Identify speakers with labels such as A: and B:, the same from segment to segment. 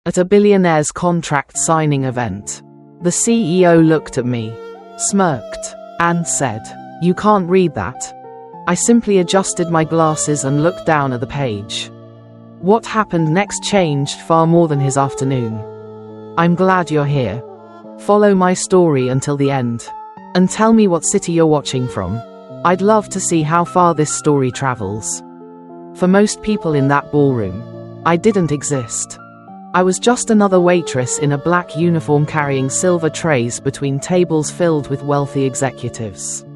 A: At a Billionaire's contract signing event. The CEO looked at me, smirked, and said, "You can't read that." I simply adjusted my glasses and looked down at the page. What happened next changed far more than his afternoon. "I'm glad you're here. Follow my story until the end. And tell me what city you're watching from. I'd love to see how far this story travels." For most people in that ballroom, I didn't exist. I was just another waitress in a black uniform carrying silver trays between tables filled with wealthy executives.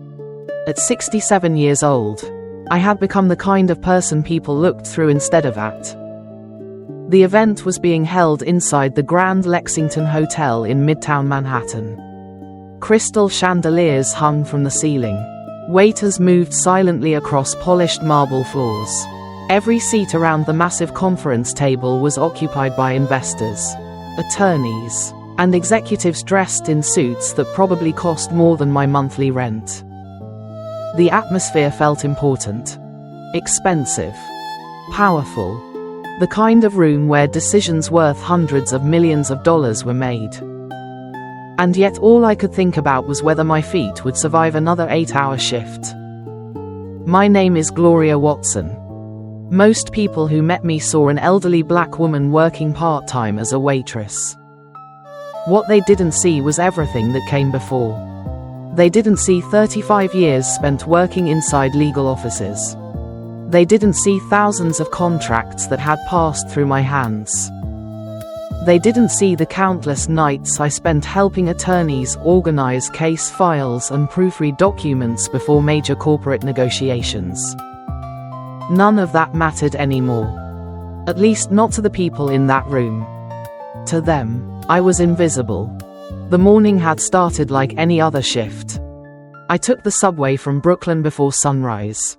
A: At 67 years old, I had become the kind of person people looked through instead of at. The event was being held inside the Grand Lexington Hotel in Midtown Manhattan. Crystal chandeliers hung from the ceiling. Waiters moved silently across polished marble floors. Every seat around the massive conference table was occupied by investors, attorneys, and executives dressed in suits that probably cost more than my monthly rent. The atmosphere felt important, expensive, powerful, the kind of room where decisions worth hundreds of millions of dollars were made. And yet all I could think about was whether my feet would survive another 8-hour shift. My name is Gloria Watson. Most people who met me saw an elderly black woman working part-time as a waitress. What they didn't see was everything that came before. They didn't see 35 years spent working inside legal offices. They didn't see thousands of contracts that had passed through my hands. They didn't see the countless nights I spent helping attorneys organize case files and proofread documents before major corporate negotiations. None of that mattered anymore. At least not to the people in that room. To them, I was invisible. The morning had started like any other shift. I took the subway from Brooklyn before sunrise.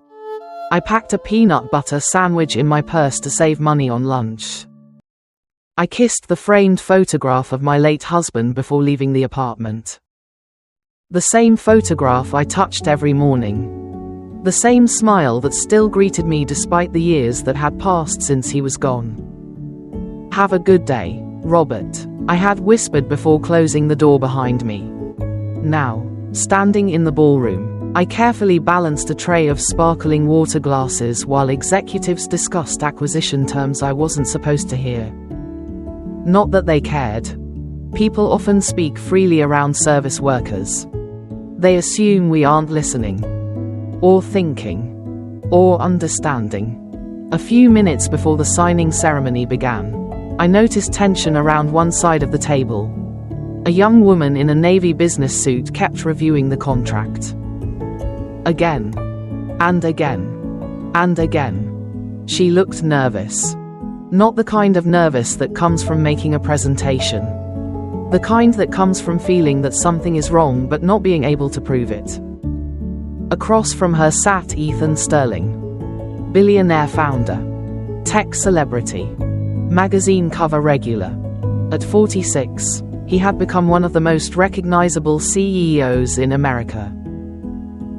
A: I packed a peanut butter sandwich in my purse to save money on lunch. I kissed the framed photograph of my late husband before leaving the apartment. The same photograph I touched every morning. The same smile that still greeted me despite the years that had passed since he was gone. "Have a good day, Robert," I had whispered before closing the door behind me. Now, standing in the ballroom, I carefully balanced a tray of sparkling water glasses while executives discussed acquisition terms I wasn't supposed to hear. Not that they cared. People often speak freely around service workers. They assume we aren't listening, or thinking, or understanding. A few minutes before the signing ceremony began, I noticed tension around one side of the table. A young woman in a navy business suit kept reviewing the contract. Again, and again, and again. She looked nervous. Not the kind of nervous that comes from making a presentation. The kind that comes from feeling that something is wrong but not being able to prove it. Across from her sat Ethan Sterling, Billionaire founder, tech celebrity, magazine cover regular. At 46, he had become one of the most recognizable CEOs in America.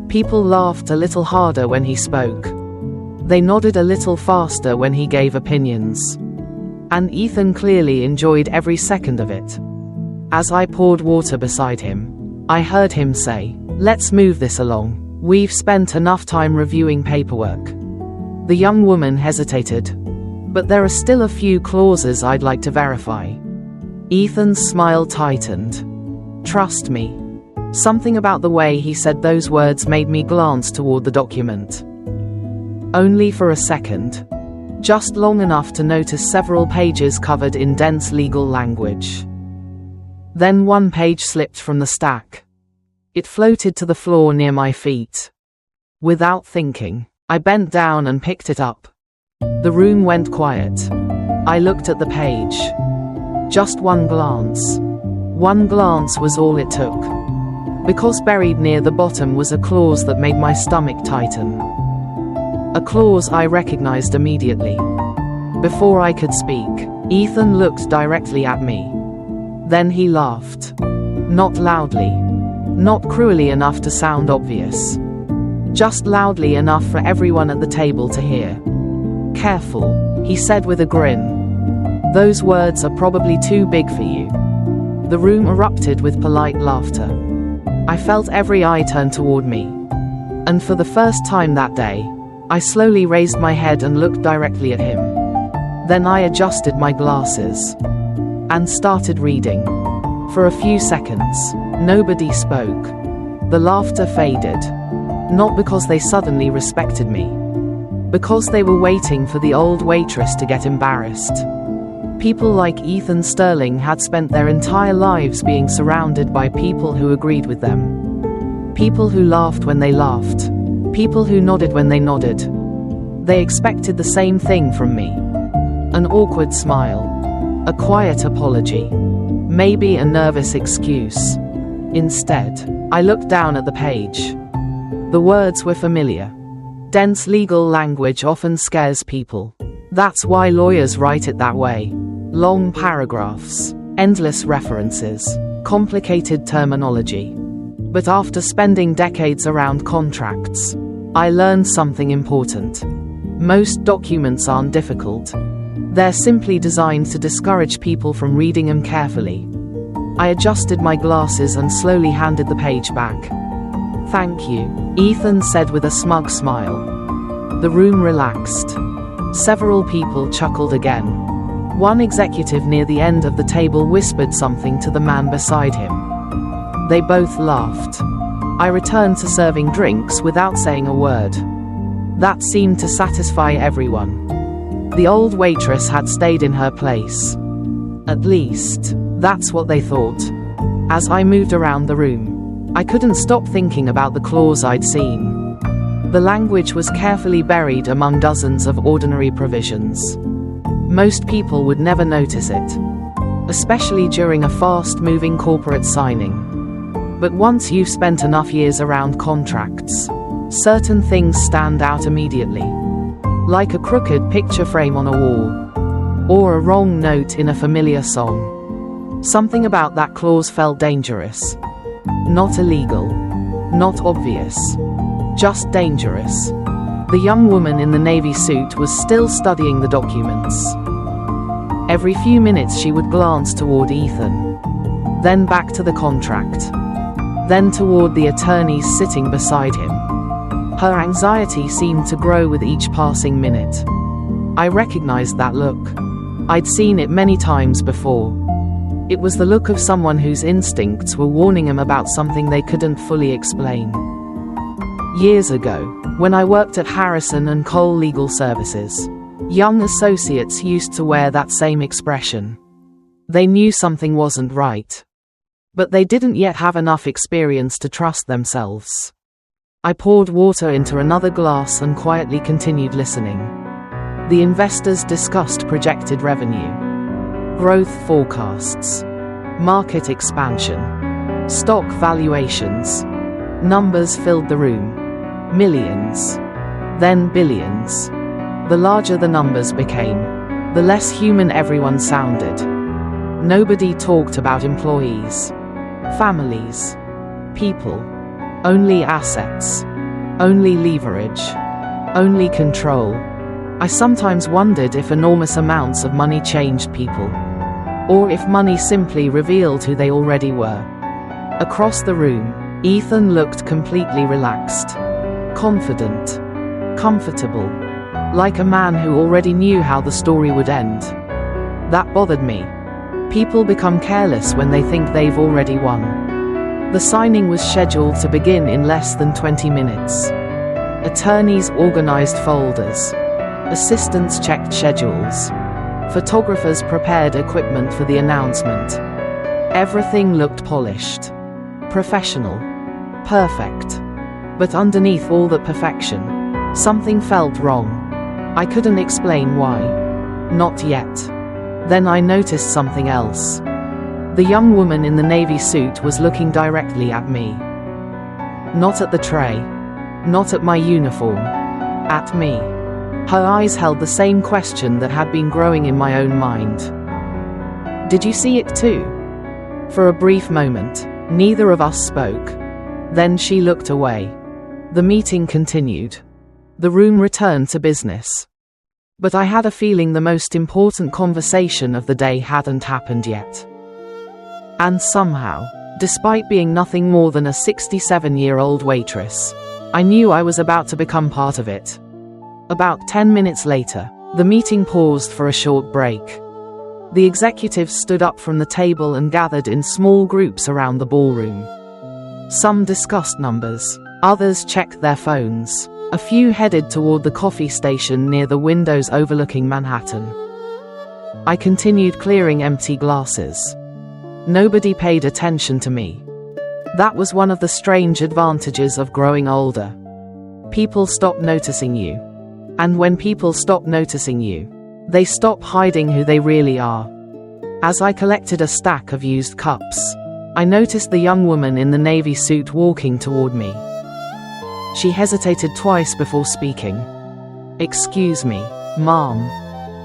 A: People laughed a little harder when he spoke. They nodded a little faster when he gave opinions. And Ethan clearly enjoyed every second of it. As I poured water beside him, I heard him say, "Let's move this along. We've spent enough time reviewing paperwork." The young woman hesitated. "But there are still a few clauses I'd like to verify." Ethan's smile tightened. "Trust me." Something about the way he said those words made me glance toward the document. Only for a second. Just long enough to notice several pages covered in dense legal language. Then one page slipped from the stack. It floated to the floor near my feet. Without thinking, I bent down and picked it up. The room went quiet. I looked at the page. Just one glance. One glance was all it took. Because buried near the bottom was a clause that made my stomach tighten. A clause I recognized immediately. Before I could speak, Ethan looked directly at me. Then he laughed. Not loudly. Not cruelly enough to sound obvious. Just loudly enough for everyone at the table to hear. "Careful," he said with a grin. Those words are probably too big for you." The room erupted with polite laughter. I felt every eye turn toward me. And for the first time that day, I slowly raised my head and looked directly at him. Then I adjusted my glasses and started reading. For a few seconds, nobody spoke. The laughter faded. Not because they suddenly respected me, because they were waiting for the old waitress to get embarrassed. People like Ethan Sterling had spent their entire lives being surrounded by people who agreed with them. People who laughed when they laughed. People who nodded when they nodded. They expected the same thing from me. An awkward smile. A quiet apology. Maybe a nervous excuse. Instead, I looked down at the page. The words were familiar. Dense legal language often scares people. That's why lawyers write it that way. Long paragraphs, endless references, complicated terminology. But after spending decades around contracts, I learned something important. Most documents aren't difficult. They're simply designed to discourage people from reading them carefully. I adjusted my glasses and slowly handed the page back. "Thank you," Ethan said with a smug smile. The room relaxed. Several people chuckled again. One executive near the end of the table whispered something to the man beside him. They both laughed. I returned to serving drinks without saying a word. That seemed to satisfy everyone. The old waitress had stayed in her place. At least, that's what they thought. As I moved around the room, I couldn't stop thinking about the clause I'd seen. The language was carefully buried among dozens of ordinary provisions. Most people would never notice it, especially during a fast-moving corporate signing. But once you've spent enough years around contracts, certain things stand out immediately. Like a crooked picture frame on a wall, or a wrong note in a familiar song. Something about that clause felt dangerous. Not illegal, not obvious, just dangerous. The young woman in the navy suit was still studying the documents. Every few minutes she would glance toward Ethan, then back to the contract, then toward the attorneys sitting beside him. Her anxiety seemed to grow with each passing minute. I recognized that look. I'd seen it many times before. It was the look of someone whose instincts were warning them about something they couldn't fully explain. Years ago, when I worked at Harrison and Cole Legal Services, young associates used to wear that same expression. They knew something wasn't right, but they didn't yet have enough experience to trust themselves. I poured water into another glass and quietly continued listening. The investors discussed projected revenue, growth forecasts, market expansion, stock valuations. Numbers filled the room. Millions, then billions. The larger the numbers became, the less human everyone sounded. Nobody talked about employees, families, people. Only assets, only leverage, only control. I sometimes wondered if enormous amounts of money changed people, or if money simply revealed who they already were. Across the room, Ethan looked completely relaxed, confident, comfortable, like a man who already knew how the story would end. That bothered me. People become careless when they think they've already won. The signing was scheduled to begin in less than 20 minutes. Attorneys organized folders. Assistants checked schedules. Photographers prepared equipment for the announcement. Everything looked polished, professional, perfect. But underneath all that perfection, something felt wrong. I couldn't explain why. Not yet. Then I noticed something else. The young woman in the navy suit was looking directly at me. Not at the tray. Not at my uniform. At me. Her eyes held the same question that had been growing in my own mind. Did you see it too? For a brief moment, neither of us spoke. Then she looked away. The meeting continued. The room returned to business. But I had a feeling the most important conversation of the day hadn't happened yet. And somehow, despite being nothing more than a 67-year-old waitress, I knew I was about to become part of it. About 10 minutes later, the meeting paused for a short break. The executives stood up from the table and gathered in small groups around the ballroom. Some discussed numbers, others checked their phones. A few headed toward the coffee station near the windows overlooking Manhattan. I continued clearing empty glasses. Nobody paid attention to me. That was one of the strange advantages of growing older. People stop noticing you. And when people stop noticing you, they stop hiding who they really are. As I collected a stack of used cups, I noticed the young woman in the navy suit walking toward me. She hesitated twice before speaking. "Excuse me, ma'am."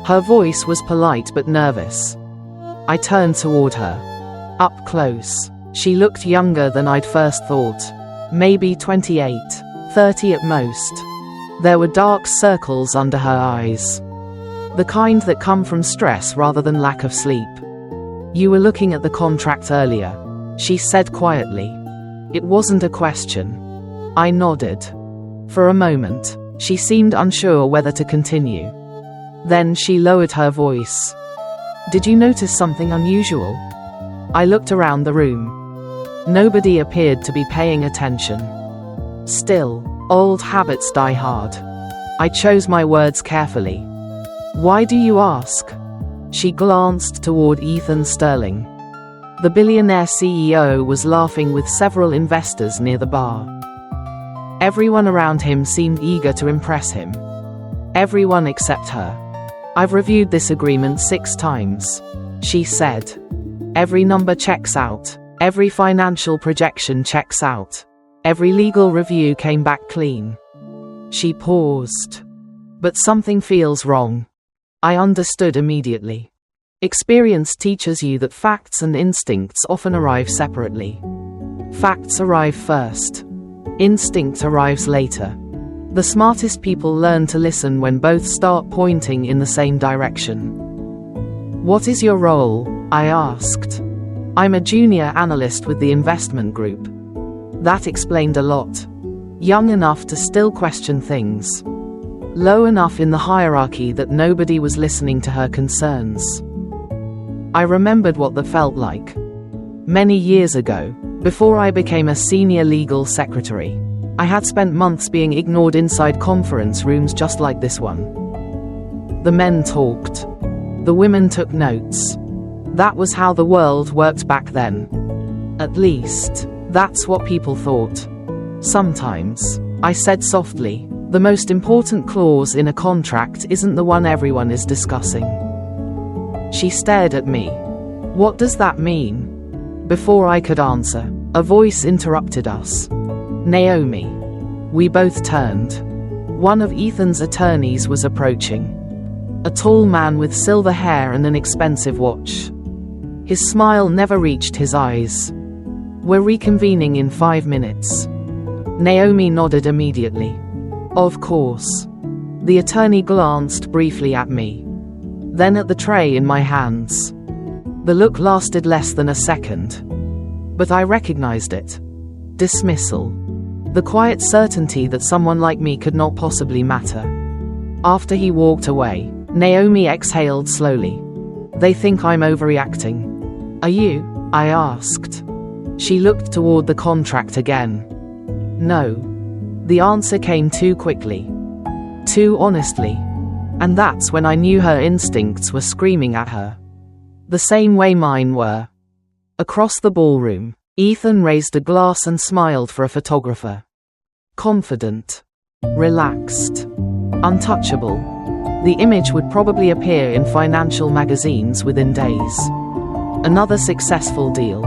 A: Her voice was polite but nervous. I turned toward her. Up close, she looked younger than I'd first thought. Maybe 28, 30 at most. There were dark circles under her eyes. The kind that come from stress rather than lack of sleep. "You were looking at the contract earlier," she said quietly. It wasn't a question. I nodded. For a moment, she seemed unsure whether to continue. Then she lowered her voice. "Did you notice something unusual?" I looked around the room. Nobody appeared to be paying attention. Still, old habits die hard. I chose my words carefully. "Why do you ask?" She glanced toward Ethan Sterling. The billionaire CEO was laughing with several investors near the bar. Everyone around him seemed eager to impress him. Everyone except her. "I've reviewed this agreement 6 times," she said. "Every number checks out. Every financial projection checks out. Every legal review came back clean." She paused. "But something feels wrong." I understood immediately. Experience teaches you that facts and instincts often arrive separately. Facts arrive first. Instinct arrives later. The smartest people learn to listen when both start pointing in the same direction. "What is your role?" I asked. "I'm a junior analyst with the investment group." That explained a lot. Young enough to still question things. Low enough in the hierarchy that nobody was listening to her concerns. I remembered what that felt like. Many years ago, before I became a senior legal secretary, I had spent months being ignored inside conference rooms just like this one. The men talked. The women took notes. That was how the world worked back then. At least, that's what people thought. "Sometimes," I said softly, "the most important clause in a contract isn't the one everyone is discussing." She stared at me. "What does that mean?" Before I could answer, a voice interrupted us. "Naomi." We both turned. One of Ethan's attorneys was approaching. A tall man with silver hair and an expensive watch. His smile never reached his eyes. "We're reconvening in 5 minutes." Naomi nodded immediately. "Of course." The attorney glanced briefly at me. Then at the tray in my hands. The look lasted less than a second. But I recognized it. Dismissal. The quiet certainty that someone like me could not possibly matter. After he walked away, Naomi exhaled slowly. "They think I'm overreacting." "Are you?" I asked. She looked toward the contract again. "No." The answer came too quickly. Too honestly. And that's when I knew her instincts were screaming at her. The same way mine were. Across the ballroom, Ethan raised a glass and smiled for a photographer. Confident. Relaxed. Untouchable. The image would probably appear in financial magazines within days. Another successful deal.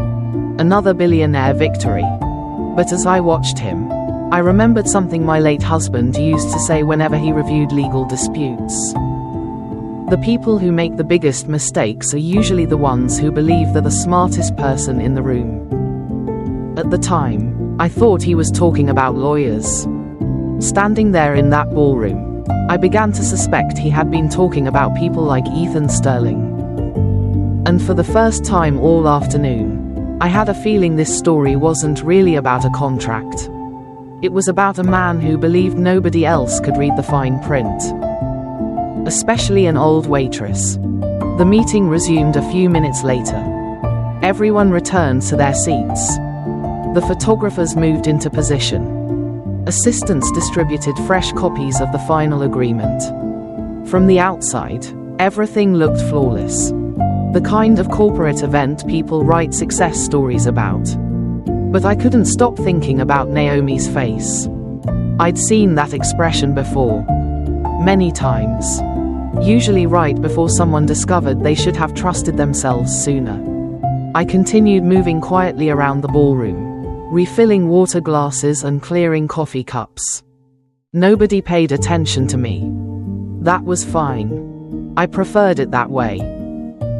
A: Another billionaire victory. But as I watched him, I remembered something my late husband used to say whenever he reviewed legal disputes. The people who make the biggest mistakes are usually the ones who believe they're the smartest person in the room. At the time, I thought he was talking about lawyers. Standing there in that ballroom, I began to suspect he had been talking about people like Ethan Sterling. And for the first time all afternoon, I had a feeling this story wasn't really about a contract. It was about a man who believed nobody else could read the fine print. Especially an old waitress. The meeting resumed a few minutes later. Everyone returned to their seats. The photographers moved into position. Assistants distributed fresh copies of the final agreement. From the outside, everything looked flawless. The kind of corporate event people write success stories about. But I couldn't stop thinking about Naomi's face. I'd seen that expression before. Many times. Usually right before someone discovered they should have trusted themselves sooner. I continued moving quietly around the ballroom, refilling water glasses and clearing coffee cups. Nobody paid attention to me. That was fine. I preferred it that way.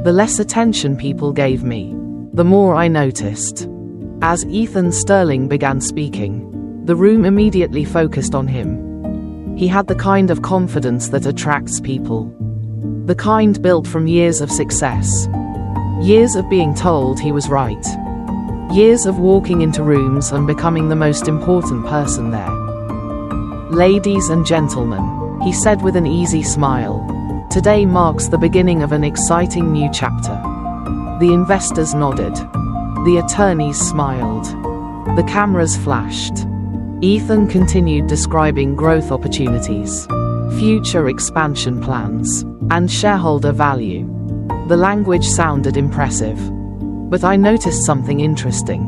A: The less attention people gave me, the more I noticed. As Ethan Sterling began speaking, the room immediately focused on him. He had the kind of confidence that attracts people. The kind built from years of success. Years of being told he was right. Years of walking into rooms and becoming the most important person there. "Ladies and gentlemen," he said with an easy smile, "today marks the beginning of an exciting new chapter." The investors nodded. The attorneys smiled. The cameras flashed. Ethan continued describing growth opportunities, future expansion plans, and shareholder value. The language sounded impressive. But I noticed something interesting.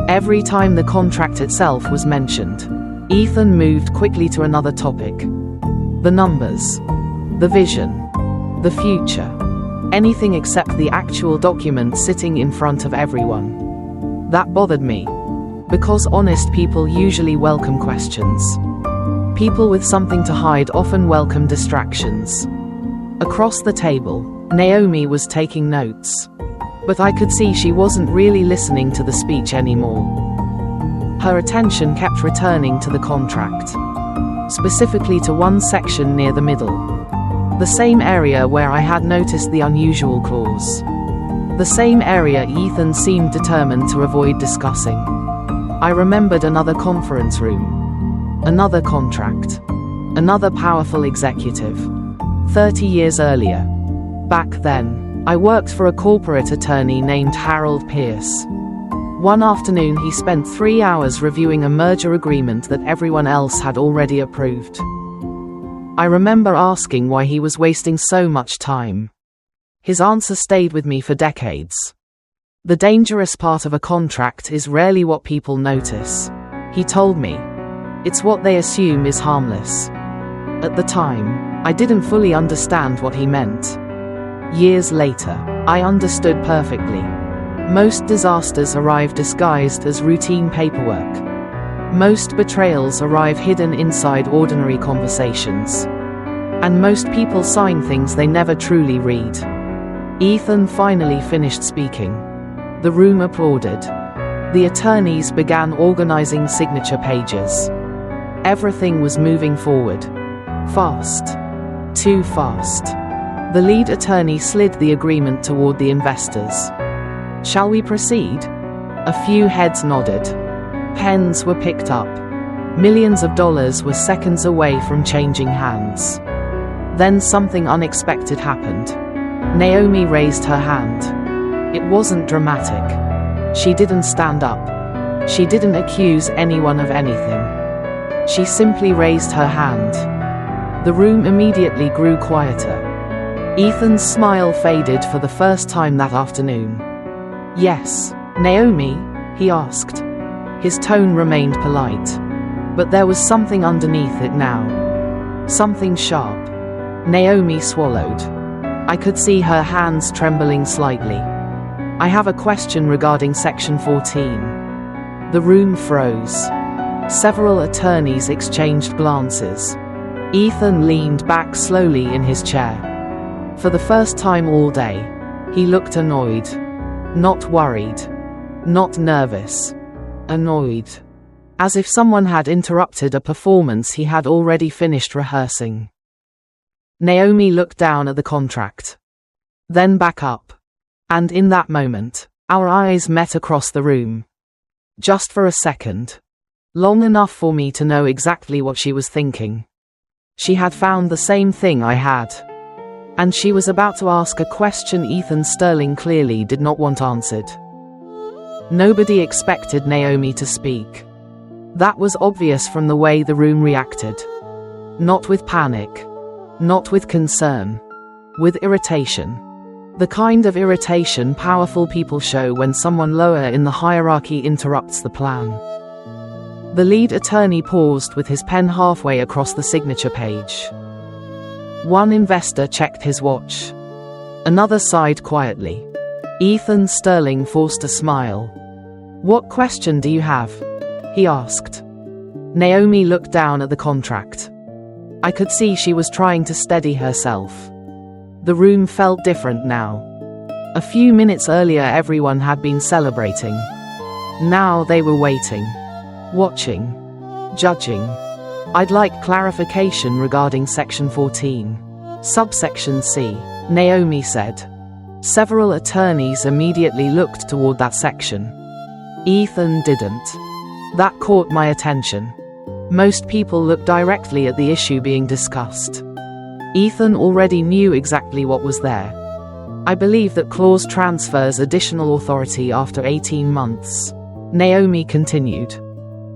A: Every time the contract itself was mentioned, Ethan moved quickly to another topic. The numbers. The vision. The future. Anything except the actual document sitting in front of everyone. That bothered me. Because honest people usually welcome questions. People with something to hide often welcome distractions. Across the table, Naomi was taking notes. But I could see she wasn't really listening to the speech anymore. Her attention kept returning to the contract. Specifically to one section near the middle. The same area where I had noticed the unusual clause. The same area Ethan seemed determined to avoid discussing. I remembered another conference room. Another contract. Another powerful executive. 30 years earlier. Back then, I worked for a corporate attorney named Harold Pierce. One afternoon he spent 3 hours reviewing a merger agreement that everyone else had already approved. I remember asking why he was wasting so much time. His answer stayed with me for decades. The dangerous part of a contract is rarely what people notice, he told me. It's what they assume is harmless. At the time, I didn't fully understand what he meant. Years later, I understood perfectly. Most disasters arrive disguised as routine paperwork. Most betrayals arrive hidden inside ordinary conversations. And most people sign things they never truly read. Ethan finally finished speaking. The room applauded. The attorneys began organizing signature pages. Everything was moving forward. Fast. Too fast. The lead attorney slid the agreement toward the investors. "Shall we proceed?" A few heads nodded. Pens were picked up. Millions of dollars were seconds away from changing hands. Then something unexpected happened. Naomi raised her hand. It wasn't dramatic. She didn't stand up. She didn't accuse anyone of anything. She simply raised her hand. The room immediately grew quieter. Ethan's smile faded for the first time that afternoon. "Yes, Naomi?" he asked. His tone remained polite. But there was something underneath it now. Something sharp. Naomi swallowed. I could see her hands trembling slightly. "I have a question regarding Section 14. The room froze. Several attorneys exchanged glances. Ethan leaned back slowly in his chair. For the first time all day, he looked annoyed. Not worried. Not nervous. Annoyed. as if someone had interrupted a performance he had already finished rehearsing. Naomi looked down at the contract, then back up, and in that moment, our eyes met across the room. Just for a second. Long enough for me to know exactly what she was thinking. She had found the same thing I had. And she was about to ask a question Ethan Sterling clearly did not want answered. Nobody expected Naomi to speak. That was obvious from the way the room reacted. Not with panic. Not with concern. With irritation. The kind of irritation powerful people show when someone lower in the hierarchy interrupts the plan. The lead attorney paused with his pen halfway across the signature page. One investor checked his watch. Another sighed quietly. Ethan Sterling forced a smile. "What question do you have?" he asked. Naomi looked down at the contract. I could see she was trying to steady herself. The room felt different now. A few minutes earlier everyone had been celebrating. Now they were waiting. Watching. Judging. "I'd like clarification regarding Section 14. Subsection C," Naomi said. Several attorneys immediately looked toward that section. Ethan didn't. That caught my attention. Most people looked directly at the issue being discussed. Ethan already knew exactly what was there. "I believe that clause transfers additional authority after 18 months," Naomi continued.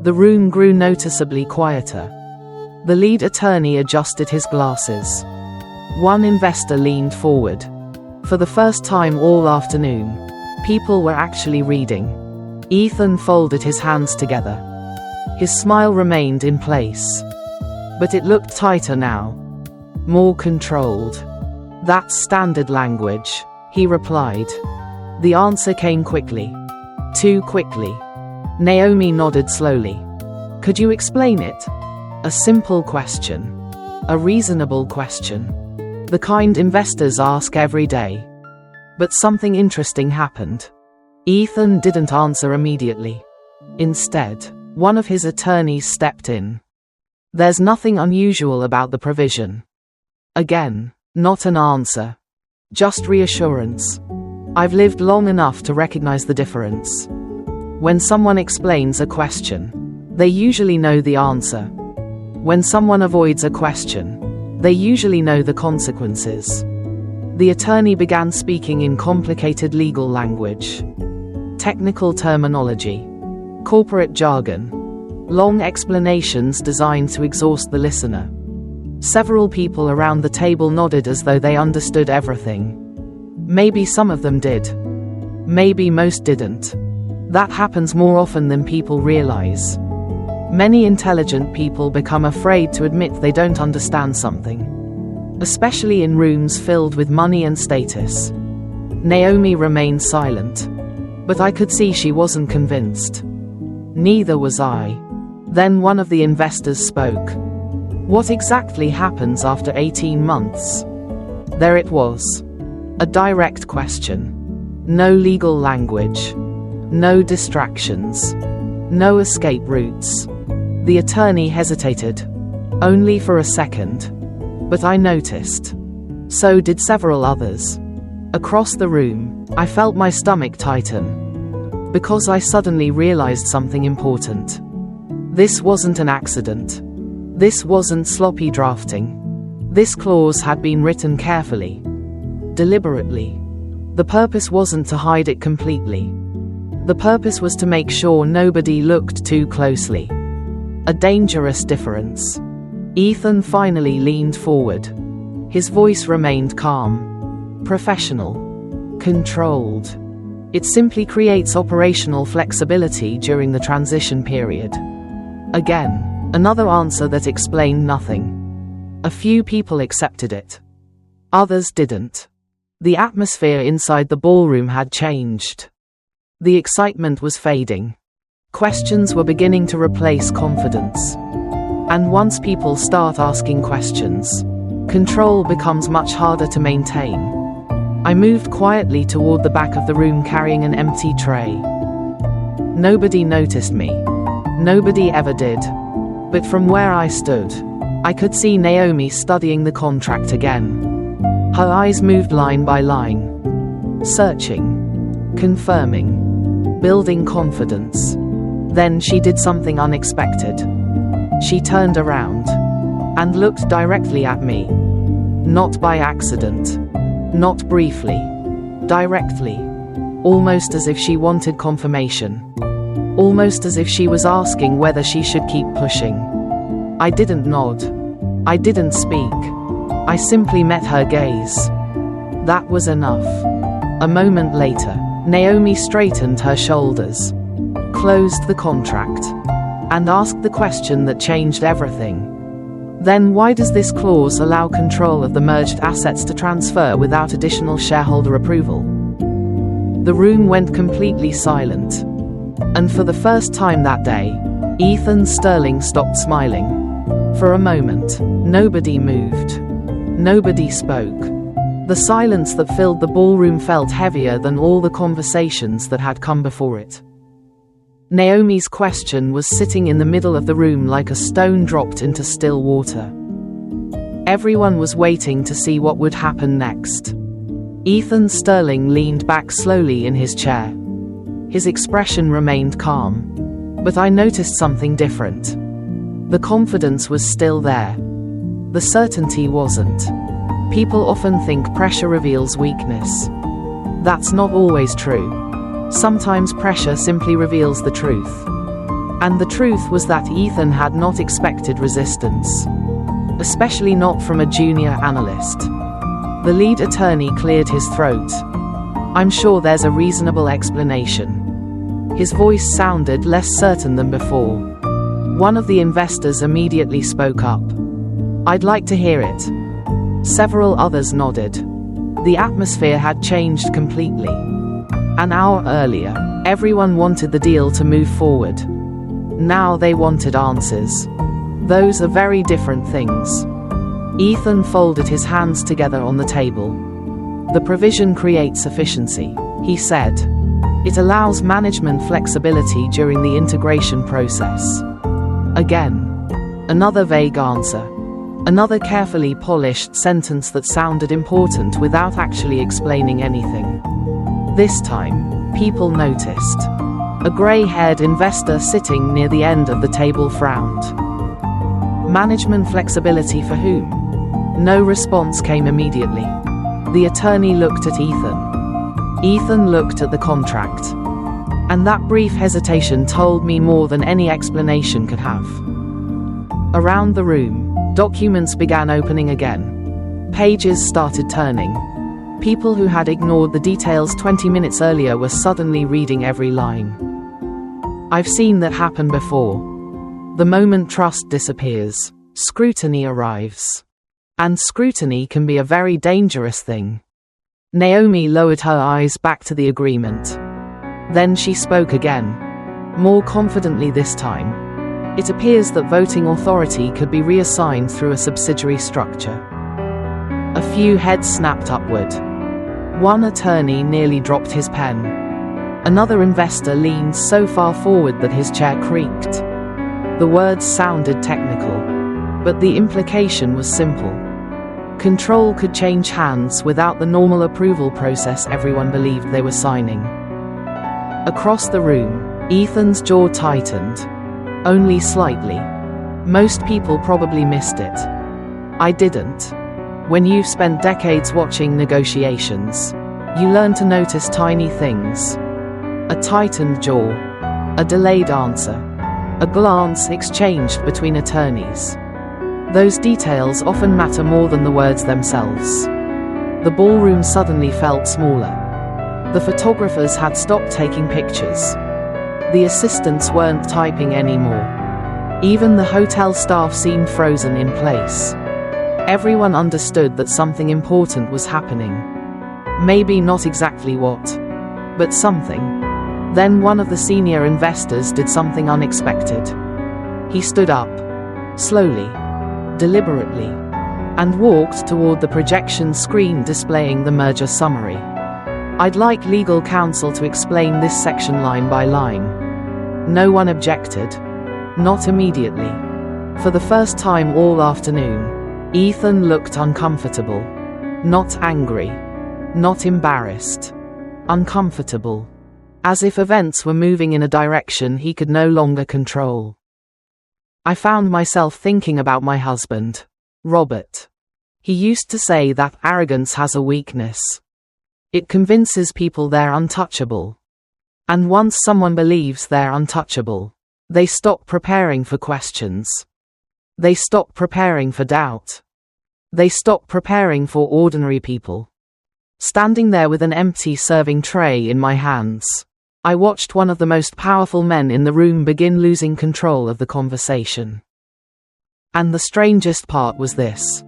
A: The room grew noticeably quieter. The lead attorney adjusted his glasses. One investor leaned forward. For the first time all afternoon, people were actually reading. Ethan folded his hands together. His smile remained in place. But it looked tighter now. More controlled. "That's standard language," he replied. The answer came quickly. Too quickly. Naomi nodded slowly. "Could you explain it?" A simple question. A reasonable question. The kind investors ask every day. But something interesting happened. Ethan didn't answer immediately. Instead, one of his attorneys stepped in. "There's nothing unusual about the provision." Again, not an answer. Just reassurance. I've lived long enough to recognize the difference. When someone explains a question, they usually know the answer. When someone avoids a question, they usually know the consequences. The attorney began speaking in complicated legal language. Technical terminology. Corporate jargon. Long explanations designed to exhaust the listener. Several people around the table nodded as though they understood everything. Maybe some of them did. Maybe most didn't. That happens more often than people realize. Many intelligent people become afraid to admit they don't understand something. Especially in rooms filled with money and status. Naomi remained silent. But I could see she wasn't convinced. Neither was I. Then one of the investors spoke. "What exactly happens after 18 months?" There it was. A direct question. No legal language. No distractions. No escape routes. The attorney hesitated. Only for a second. But I noticed. So did several others. Across the room, I felt my stomach tighten. Because I suddenly realized something important. This wasn't an accident. This wasn't sloppy drafting. This clause had been written carefully. Deliberately. The purpose wasn't to hide it completely. The purpose was to make sure nobody looked too closely. A dangerous difference. Ethan finally leaned forward. His voice remained calm. Professional. Controlled. It simply creates operational flexibility during the transition period. Again, another answer that explained nothing. A few people accepted it. Others didn't. The atmosphere inside the ballroom had changed. The excitement was fading. Questions were beginning to replace confidence. And once people start asking questions, control becomes much harder to maintain. I moved quietly toward the back of the room carrying an empty tray. Nobody noticed me. Nobody ever did. But from where I stood, I could see Naomi studying the contract again. Her eyes moved line by line, searching, confirming, building confidence. Then she did something unexpected. She turned around and looked directly at me. Not by accident. Not briefly. Directly. Almost as if she wanted confirmation. Almost as if she was asking whether she should keep pushing. I didn't nod. I didn't speak. I simply met her gaze. That was enough. A moment later, Naomi straightened her shoulders, closed the contract, and asked the question that changed everything. Then why does this clause allow control of the merged assets to transfer without additional shareholder approval? The room went completely silent. And for the first time that day, Ethan Sterling stopped smiling. For a moment, nobody moved. Nobody spoke. The silence that filled the ballroom felt heavier than all the conversations that had come before it. Naomi's question was sitting in the middle of the room like a stone dropped into still water. Everyone was waiting to see what would happen next. Ethan Sterling leaned back slowly in his chair. His expression remained calm. But I noticed something different. The confidence was still there. The certainty wasn't. People often think pressure reveals weakness. That's not always true. Sometimes pressure simply reveals the truth. And the truth was that Ethan had not expected resistance. Especially not from a junior analyst. The lead attorney cleared his throat. I'm sure there's a reasonable explanation. His voice sounded less certain than before. One of the investors immediately spoke up. I'd like to hear it. Several others nodded. The atmosphere had changed completely. An hour earlier, everyone wanted the deal to move forward. Now they wanted answers. Those are very different things. Ethan folded his hands together on the table. The provision creates efficiency, he said. It allows management flexibility during the integration process. Again. Another vague answer. Another carefully polished sentence that sounded important without actually explaining anything. This time, people noticed. A grey-haired investor sitting near the end of the table frowned. Management flexibility for whom? No response came immediately. The attorney looked at Ethan. Ethan looked at the contract. And that brief hesitation told me more than any explanation could have. Around the room, documents began opening again. Pages started turning. People who had ignored the details 20 minutes earlier were suddenly reading every line. I've seen that happen before. The moment trust disappears, scrutiny arrives. And scrutiny can be a very dangerous thing. Naomi lowered her eyes back to the agreement. Then she spoke again. More confidently this time. It appears that voting authority could be reassigned through a subsidiary structure. A few heads snapped upward. One attorney nearly dropped his pen. Another investor leaned so far forward that his chair creaked. The words sounded technical, but the implication was simple. Control could change hands without the normal approval process everyone believed they were signing. Across the room, Ethan's jaw tightened. Only slightly. Most people probably missed it. I didn't. When you've spent decades watching negotiations, you learn to notice tiny things. A tightened jaw. A delayed answer. A glance exchanged between attorneys. Those details often matter more than the words themselves. The ballroom suddenly felt smaller. The photographers had stopped taking pictures. The assistants weren't typing anymore. Even the hotel staff seemed frozen in place. Everyone understood that something important was happening. Maybe not exactly what, but something. Then one of the senior investors did something unexpected. He stood up, slowly, deliberately, and walked toward the projection screen displaying the merger summary. I'd like legal counsel to explain this section line by line. No one objected. Not immediately. For the first time all afternoon, Ethan looked uncomfortable. Not angry. Not embarrassed. Uncomfortable. As if events were moving in a direction he could no longer control. I found myself thinking about my husband, Robert. He used to say that arrogance has a weakness. It convinces people they're untouchable. And once someone believes they're untouchable, they stop preparing for questions. They stop preparing for doubt. They stop preparing for ordinary people. Standing there with an empty serving tray in my hands, I watched one of the most powerful men in the room begin losing control of the conversation. And the strangest part was this.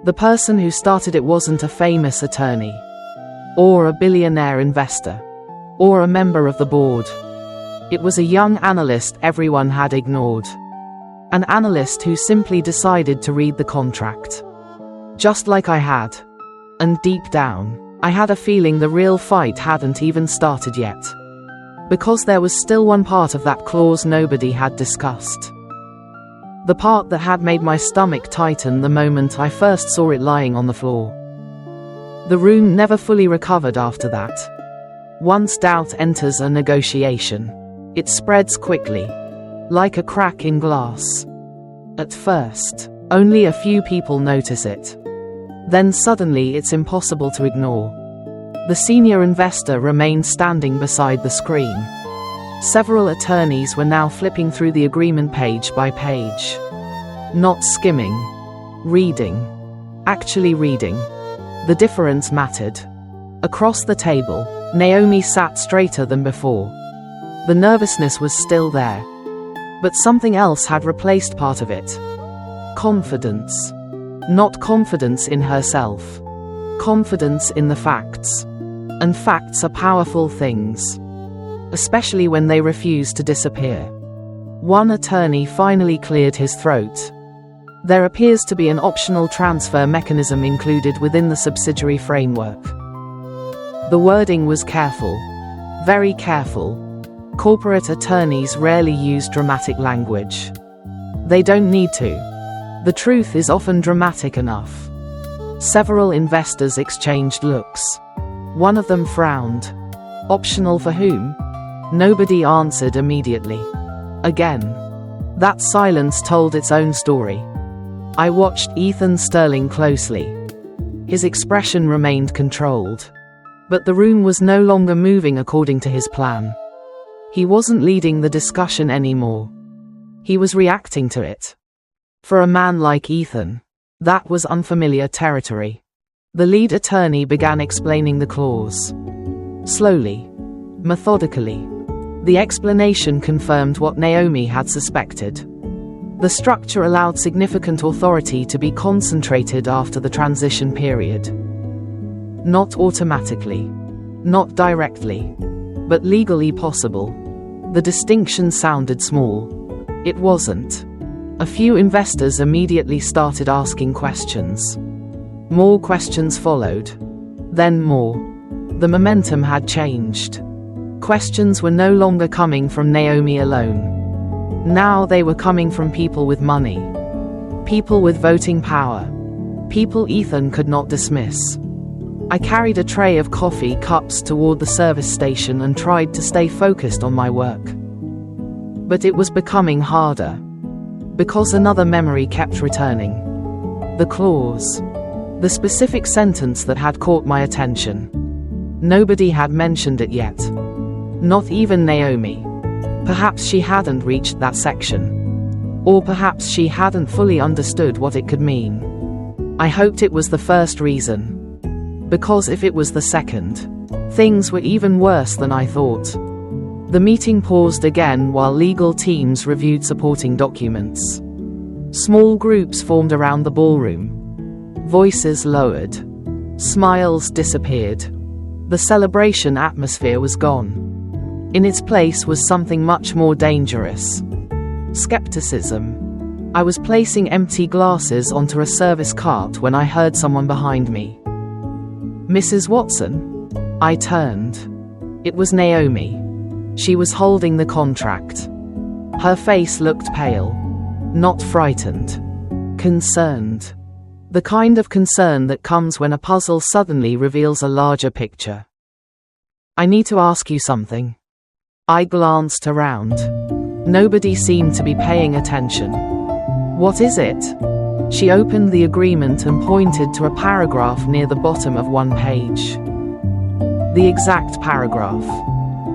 A: The person who started it wasn't a famous attorney, or a billionaire investor, or a member of the board. It was a young analyst everyone had ignored. An analyst who simply decided to read the contract. Just like I had. And deep down, I had a feeling the real fight hadn't even started yet. Because there was still one part of that clause nobody had discussed. The part that had made my stomach tighten the moment I first saw it lying on the floor. The room never fully recovered after that. Once doubt enters a negotiation, it spreads quickly, like a crack in glass. At first, only a few people notice it. Then suddenly it's impossible to ignore. The senior investor remained standing beside the screen. Several attorneys were now flipping through the agreement page by page. Not skimming. Reading. Actually reading. The difference mattered. Across the table, Naomi sat straighter than before. The nervousness was still there. But something else had replaced part of it. Confidence. Not confidence in herself. Confidence in the facts. And facts are powerful things. Especially when they refuse to disappear. One attorney finally cleared his throat. There appears to be an optional transfer mechanism included within the subsidiary framework. The wording was careful. Very careful. Corporate attorneys rarely use dramatic language. They don't need to. The truth is often dramatic enough. Several investors exchanged looks. One of them frowned. Optional for whom? Nobody answered immediately. Again. That silence told its own story. I watched Ethan Sterling closely. His expression remained controlled. But the room was no longer moving according to his plan. He wasn't leading the discussion anymore. He was reacting to it. For a man like Ethan, that was unfamiliar territory. The lead attorney began explaining the clause. Slowly. Methodically. The explanation confirmed what Naomi had suspected. The structure allowed significant authority to be concentrated after the transition period. Not automatically. Not directly. But legally possible. The distinction sounded small. It wasn't. A few investors immediately started asking questions. More questions followed. Then more. The momentum had changed. Questions were no longer coming from Naomi alone. Now they were coming from people with money. People with voting power. People Ethan could not dismiss. I carried a tray of coffee cups toward the service station and tried to stay focused on my work. But it was becoming harder. Because another memory kept returning. The clause. The specific sentence that had caught my attention. Nobody had mentioned it yet. Not even Naomi. Perhaps she hadn't reached that section. Or perhaps she hadn't fully understood what it could mean. I hoped it was the first reason. Because if it was the second, things were even worse than I thought. The meeting paused again while legal teams reviewed supporting documents. Small groups formed around the ballroom. Voices lowered. Smiles disappeared. The celebration atmosphere was gone. In its place was something much more dangerous. Skepticism. I was placing empty glasses onto a service cart when I heard someone behind me. "Mrs. Watson?" I turned. It was Naomi. She was holding the contract. Her face looked pale. Not frightened. Concerned. The kind of concern that comes when a puzzle suddenly reveals a larger picture. I need to ask you something. I glanced around. Nobody seemed to be paying attention. What is it? She opened the agreement and pointed to a paragraph near the bottom of one page. The exact paragraph.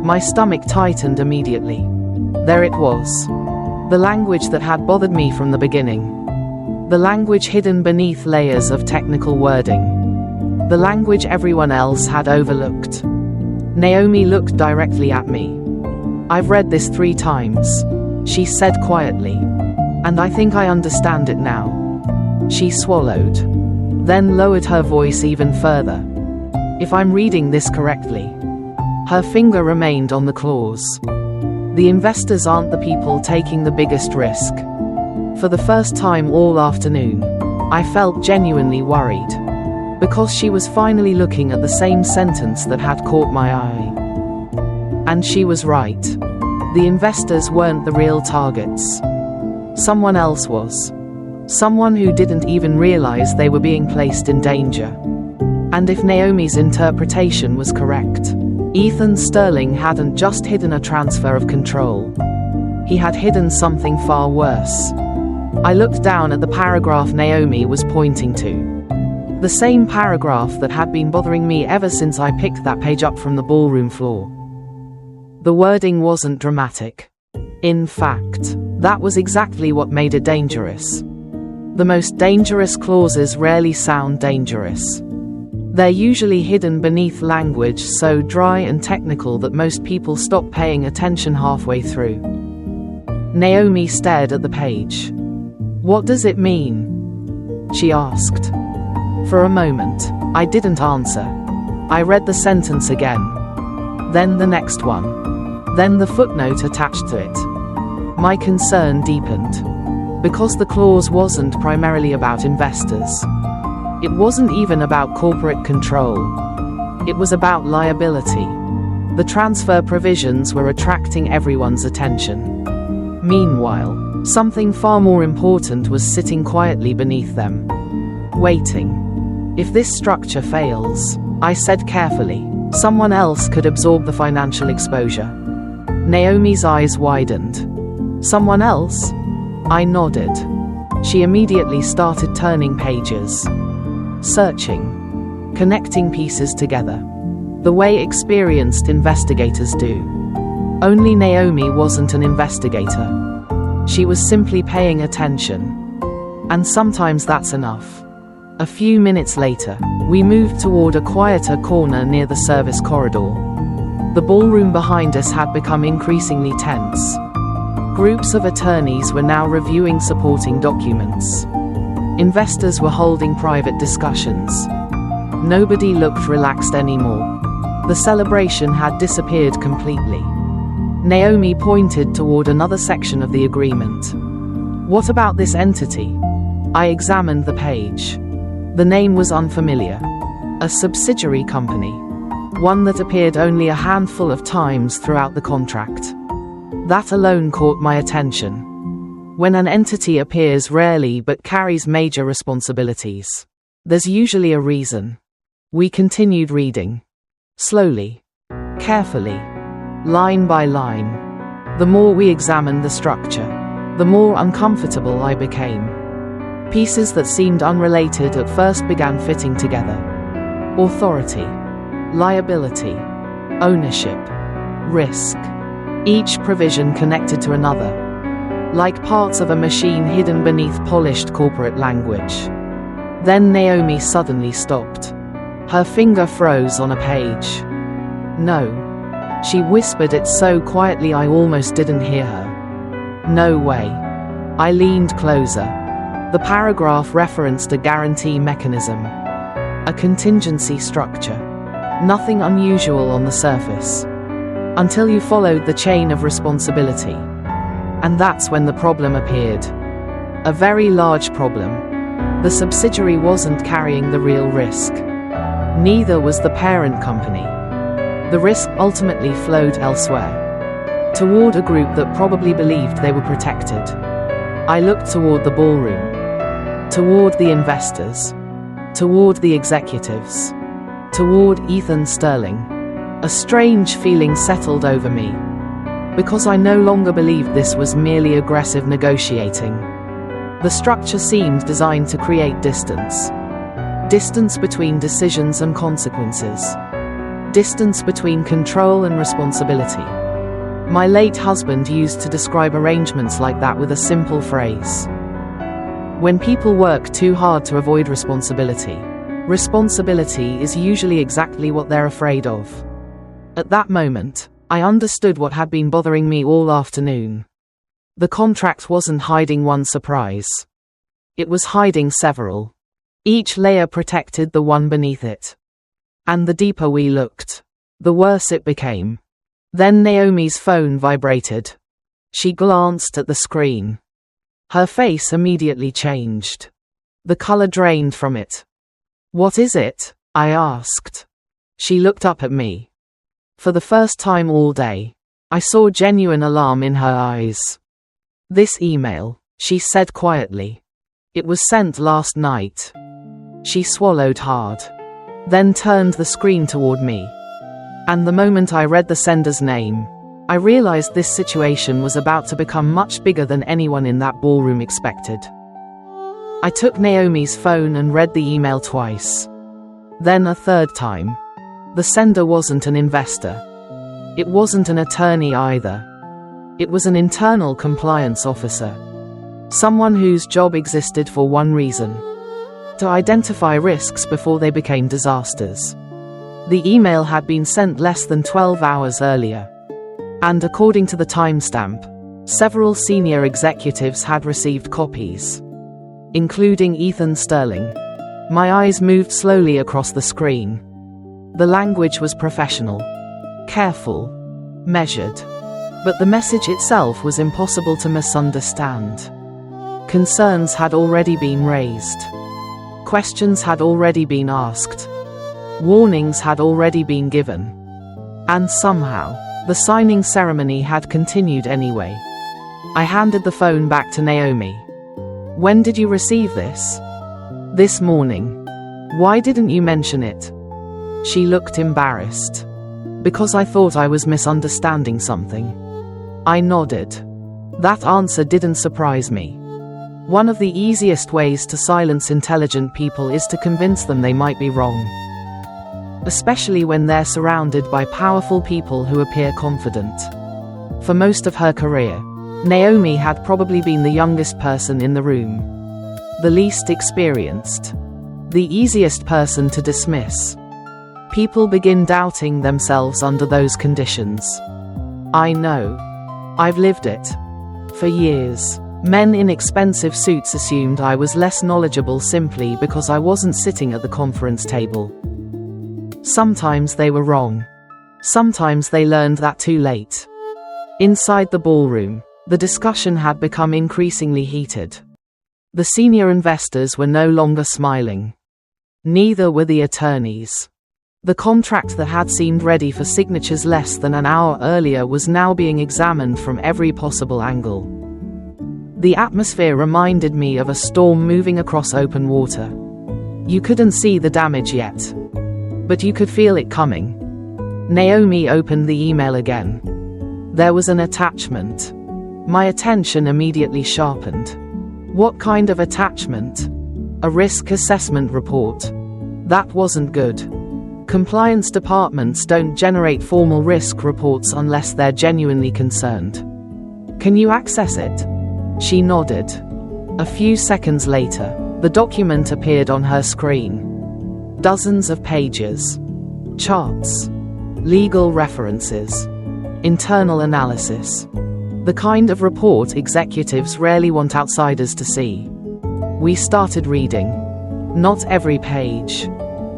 A: My stomach tightened immediately. There it was. The language that had bothered me from the beginning. The language hidden beneath layers of technical wording. The language everyone else had overlooked. Naomi looked directly at me. I've read this 3 times, she said quietly. And I think I understand it now. She swallowed. Then lowered her voice even further. If I'm reading this correctly. Her finger remained on the clause. The investors aren't the people taking the biggest risk. For the first time all afternoon, I felt genuinely worried. Because she was finally looking at the same sentence that had caught my eye. And she was right. The investors weren't the real targets. Someone else was. Someone who didn't even realize they were being placed in danger. And if Naomi's interpretation was correct, Ethan Sterling hadn't just hidden a transfer of control. He had hidden something far worse. I looked down at the paragraph Naomi was pointing to. The same paragraph that had been bothering me ever since I picked that page up from the ballroom floor. The wording wasn't dramatic. In fact, that was exactly what made it dangerous. The most dangerous clauses rarely sound dangerous. They're usually hidden beneath language so dry and technical that most people stop paying attention halfway through. Naomi stared at the page. What does it mean? She asked. For a moment, I didn't answer. I read the sentence again. Then the next one. Then the footnote attached to it. My concern deepened. Because the clause wasn't primarily about investors. It wasn't even about corporate control. It was about liability. The transfer provisions were attracting everyone's attention. Meanwhile, something far more important was sitting quietly beneath them. Waiting. If this structure fails, I said carefully, someone else could absorb the financial exposure. Naomi's eyes widened. Someone else? I nodded. She immediately started turning pages. Searching. Connecting pieces together. The way experienced investigators do. Only Naomi wasn't an investigator. She was simply paying attention. And sometimes that's enough. A few minutes later, we moved toward a quieter corner near the service corridor. The ballroom behind us had become increasingly tense. Groups of attorneys were now reviewing supporting documents. Investors were holding private discussions. Nobody looked relaxed anymore. The celebration had disappeared completely. Naomi pointed toward another section of the agreement. What about this entity? I examined the page. The name was unfamiliar. A subsidiary company. One that appeared only a handful of times throughout the contract. That alone caught my attention. When an entity appears rarely but carries major responsibilities, there's usually a reason. We continued reading. Slowly. Carefully. Line by line. The more we examined the structure, the more uncomfortable I became. Pieces that seemed unrelated at first began fitting together. Authority. Liability. Ownership. Risk. Each provision connected to another. Like parts of a machine hidden beneath polished corporate language. Then Naomi suddenly stopped. Her finger froze on a page. No. She whispered it so quietly I almost didn't hear her. No way. I leaned closer. The paragraph referenced a guarantee mechanism. A contingency structure. Nothing unusual on the surface. Until you followed the chain of responsibility. And that's when the problem appeared. A very large problem. The subsidiary wasn't carrying the real risk. Neither was the parent company. The risk ultimately flowed elsewhere. toward a group that probably believed they were protected. I looked toward the ballroom, toward the investors, toward the executives, toward Ethan Sterling. A strange feeling settled over me, because I no longer believed this was merely aggressive negotiating. The structure seemed designed to create distance. Distance between decisions and consequences. Distance between control and responsibility. My late husband used to describe arrangements like that with a simple phrase. When people work too hard to avoid responsibility, responsibility is usually exactly what they're afraid of. At that moment, I understood what had been bothering me all afternoon. The contract wasn't hiding one surprise. It was hiding several. Each layer protected the one beneath it. And the deeper we looked, the worse it became. Then Naomi's phone vibrated. She glanced at the screen. Her face immediately changed. The color drained from it. "What is it?" I asked. She looked up at me. For the first time all day, I saw genuine alarm in her eyes. "This email," she said quietly. "It was sent last night." She swallowed hard, then turned the screen toward me. And the moment I read the sender's name, I realized this situation was about to become much bigger than anyone in that ballroom expected. I took Naomi's phone and read the email twice. Then a third time. The sender wasn't an investor. It wasn't an attorney either. It was an internal compliance officer. Someone whose job existed for one reason: to identify risks before they became disasters. The email had been sent less than 12 hours earlier. And according to the timestamp, several senior executives had received copies, including Ethan Sterling. My eyes moved slowly across the screen. The language was professional, careful, measured. But the message itself was impossible to misunderstand. Concerns had already been raised. Questions had already been asked. Warnings had already been given. And somehow, the signing ceremony had continued anyway. I handed the phone back to Naomi. "When did you receive this?" "This morning." "Why didn't you mention it?" She looked embarrassed. "Because I thought I was misunderstanding something." I nodded. That answer didn't surprise me. One of the easiest ways to silence intelligent people is to convince them they might be wrong. Especially when they're surrounded by powerful people who appear confident. For most of her career, Naomi had probably been the youngest person in the room. The least experienced. The easiest person to dismiss. People begin doubting themselves under those conditions. I know. I've lived it. For years, men in expensive suits assumed I was less knowledgeable simply because I wasn't sitting at the conference table. Sometimes they were wrong. Sometimes they learned that too late. Inside the ballroom, the discussion had become increasingly heated. The senior investors were no longer smiling. Neither were the attorneys. The contract that had seemed ready for signatures less than an hour earlier was now being examined from every possible angle. The atmosphere reminded me of a storm moving across open water. You couldn't see the damage yet, but you could feel it coming. Naomi opened the email again. There was an attachment. My attention immediately sharpened. What kind of attachment? A risk assessment report. That wasn't good. Compliance departments don't generate formal risk reports unless they're genuinely concerned. Can you access it? She nodded. A few seconds later, the document appeared on her screen. Dozens of pages. Charts. Legal references. Internal analysis. The kind of report executives rarely want outsiders to see. We started reading. Not every page.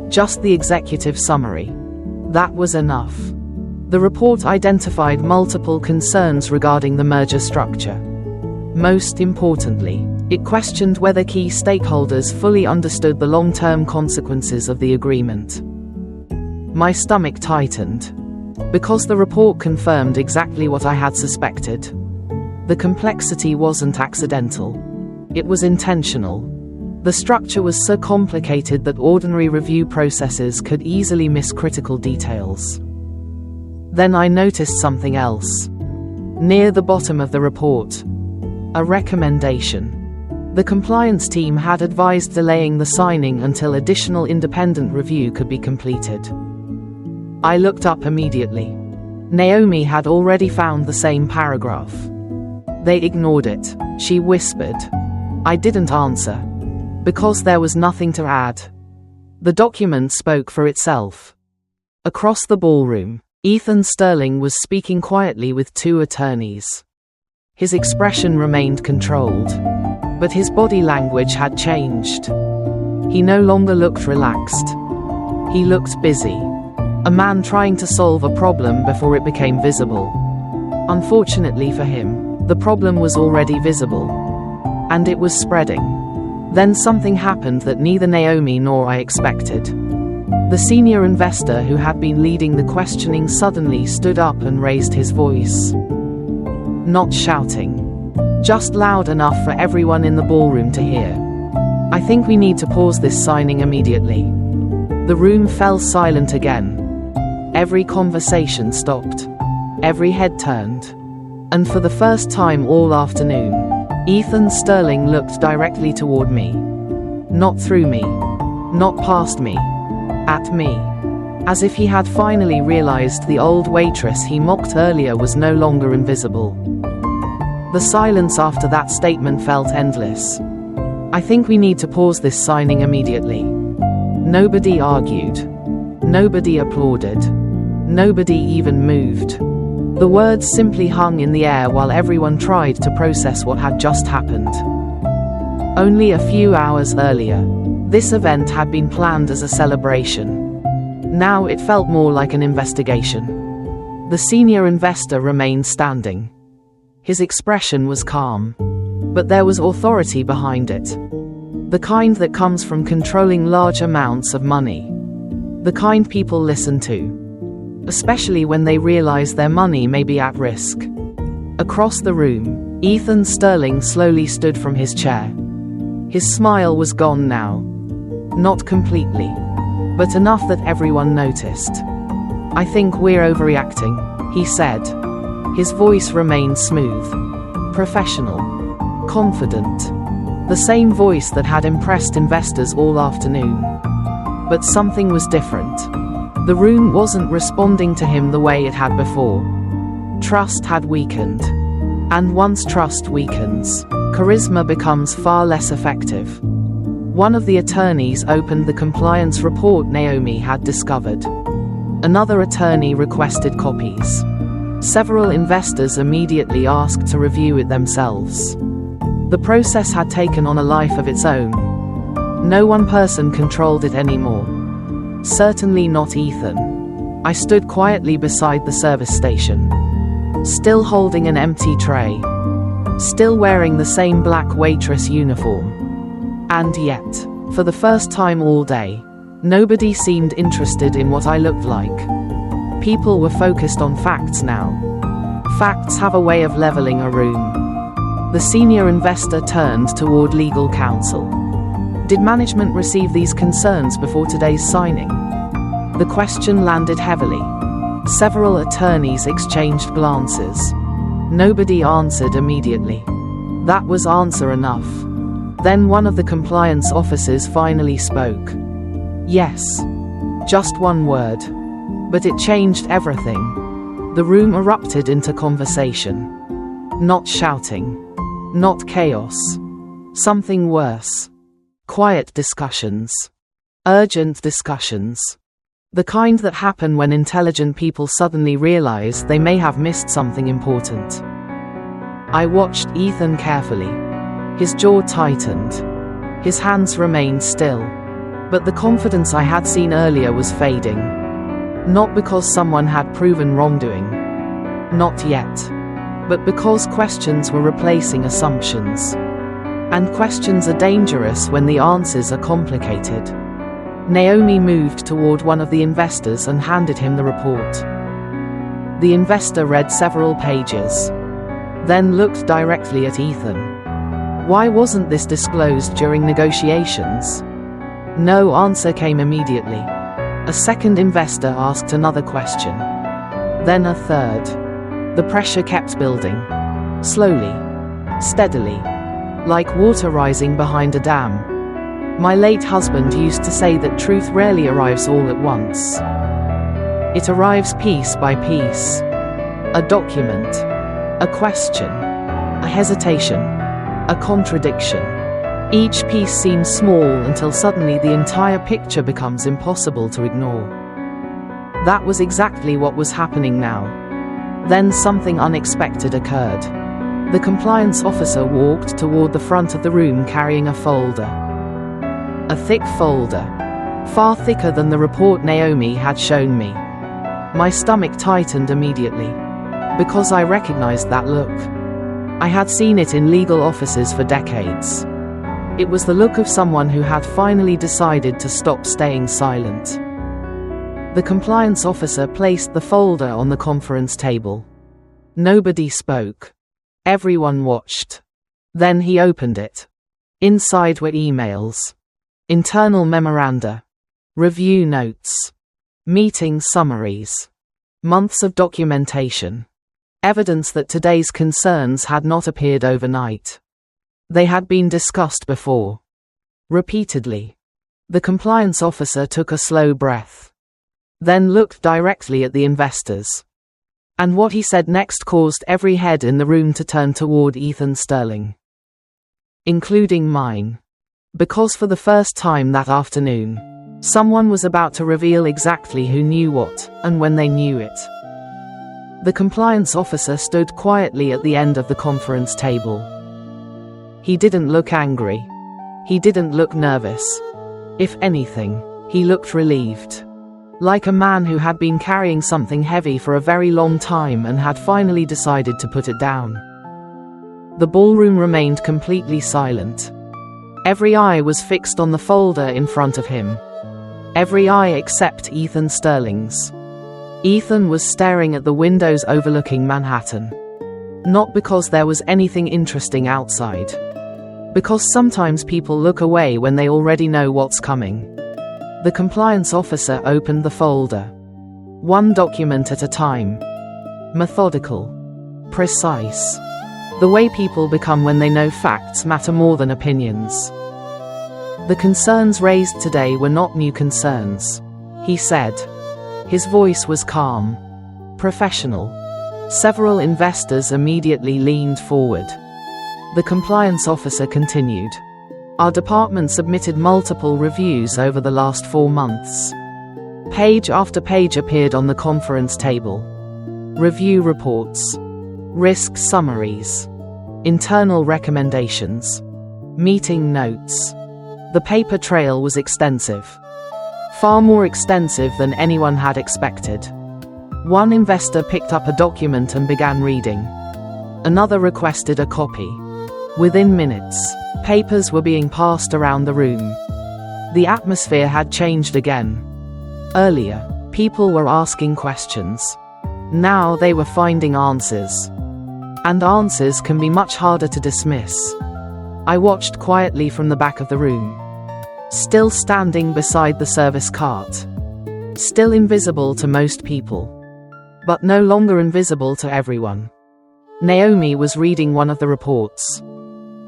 A: Just the executive summary. That was enough. The report identified multiple concerns regarding the merger structure. Most importantly, it questioned whether key stakeholders fully understood the long-term consequences of the agreement. My stomach tightened. Because the report confirmed exactly what I had suspected. The complexity wasn't accidental. It was intentional. The structure was so complicated that ordinary review processes could easily miss critical details. Then I noticed something else. Near the bottom of the report, a recommendation. The compliance team had advised delaying the signing until additional independent review could be completed. I looked up immediately. Naomi had already found the same paragraph. They ignored it, she whispered. I didn't answer. Because there was nothing to add. The document spoke for itself. Across the ballroom, Ethan Sterling was speaking quietly with two attorneys. His expression remained controlled, but his body language had changed. He no longer looked relaxed. He looked busy. A man trying to solve a problem before it became visible. Unfortunately for him, the problem was already visible. And it was spreading. Then something happened that neither Naomi nor I expected. The senior investor who had been leading the questioning suddenly stood up and raised his voice. Not shouting. Just loud enough for everyone in the ballroom to hear. I think we need to pause this signing immediately. The room fell silent again. Every conversation stopped. Every head turned. And for the first time all afternoon, Ethan Sterling looked directly toward me. Not through me. Not past me. At me. As if he had finally realized the old waitress he mocked earlier was no longer invisible. The silence after that statement felt endless. I think we need to pause this signing immediately. Nobody argued. Nobody applauded. Nobody even moved. The words simply hung in the air while everyone tried to process what had just happened. Only a few hours earlier, this event had been planned as a celebration. Now it felt more like an investigation. The senior investor remained standing. His expression was calm, but there was authority behind it. The kind that comes from controlling large amounts of money. The kind people listen to. Especially when they realize their money may be at risk. Across the room, Ethan Sterling slowly stood from his chair. His smile was gone now. Not completely, but enough that everyone noticed. I think we're overreacting, he said. His voice remained smooth, professional, confident. The same voice that had impressed investors all afternoon. But something was different. The room wasn't responding to him the way it had before. Trust had weakened. And once trust weakens, charisma becomes far less effective. One of the attorneys opened the compliance report Naomi had discovered. Another attorney requested copies. Several investors immediately asked to review it themselves. The process had taken on a life of its own. No one person controlled it anymore. Certainly not Ethan. I stood quietly beside the service station. Still holding an empty tray. Still wearing the same black waitress uniform. And yet, for the first time all day, nobody seemed interested in what I looked like. People were focused on facts now. Facts have a way of leveling a room. The senior investor turned toward legal counsel. Did management receive these concerns before today's signing? The question landed heavily. Several attorneys exchanged glances. Nobody answered immediately. That was answer enough. Then one of the compliance officers finally spoke. Yes. Just one word. But it changed everything. The room erupted into conversation. Not shouting. Not chaos. Something worse. Quiet discussions. Urgent discussions. The kind that happen when intelligent people suddenly realize they may have missed something important. I watched Ethan carefully. His jaw tightened. His hands remained still. But the confidence I had seen earlier was fading. Not because someone had proven wrongdoing. Not yet. But because questions were replacing assumptions. And questions are dangerous when the answers are complicated. Naomi moved toward one of the investors and handed him the report. The investor read several pages, then looked directly at Ethan. Why wasn't this disclosed during negotiations? No answer came immediately. A second investor asked another question. Then a third. The pressure kept building. Slowly. Steadily. Like water rising behind a dam. My late husband used to say that truth rarely arrives all at once. It arrives piece by piece. A document. A question. A hesitation. A contradiction. Each piece seems small until suddenly the entire picture becomes impossible to ignore. That was exactly what was happening now. Then something unexpected occurred. The compliance officer walked toward the front of the room carrying a folder. A thick folder. Far thicker than the report Naomi had shown me. My stomach tightened immediately. Because I recognized that look. I had seen it in legal offices for decades. It was the look of someone who had finally decided to stop staying silent. The compliance officer placed the folder on the conference table. Nobody spoke. Everyone watched. Then he opened it. Inside were emails. Internal memoranda. Review notes. Meeting summaries. Months of documentation. Evidence that today's concerns had not appeared overnight. They had been discussed before. Repeatedly. The compliance officer took a slow breath. Then looked directly at the investors. And what he said next caused every head in the room to turn toward Ethan Sterling. Including mine. Because for the first time that afternoon, someone was about to reveal exactly who knew what, and when they knew it. The compliance officer stood quietly at the end of the conference table. He didn't look angry. He didn't look nervous. If anything, he looked relieved. Like a man who had been carrying something heavy for a very long time and had finally decided to put it down. The ballroom remained completely silent. Every eye was fixed on the folder in front of him. Every eye except Ethan Sterling's. Ethan was staring at the windows overlooking Manhattan. Not because there was anything interesting outside. Because sometimes people look away when they already know what's coming. The compliance officer opened the folder. One document at a time. Methodical. Precise. The way people become when they know facts matter more than opinions. The concerns raised today were not new concerns, he said. His voice was calm. Professional. Several investors immediately leaned forward. The compliance officer continued. Our department submitted multiple reviews over the last 4 months. Page after page appeared on the conference table. Review reports. Risk summaries. Internal recommendations. Meeting notes. The paper trail was extensive. Far more extensive than anyone had expected. One investor picked up a document and began reading. Another requested a copy. Within minutes, papers were being passed around the room. The atmosphere had changed again. Earlier, people were asking questions. Now they were finding answers. And answers can be much harder to dismiss. I watched quietly from the back of the room. Still standing beside the service cart. Still invisible to most people. But no longer invisible to everyone. Naomi was reading one of the reports.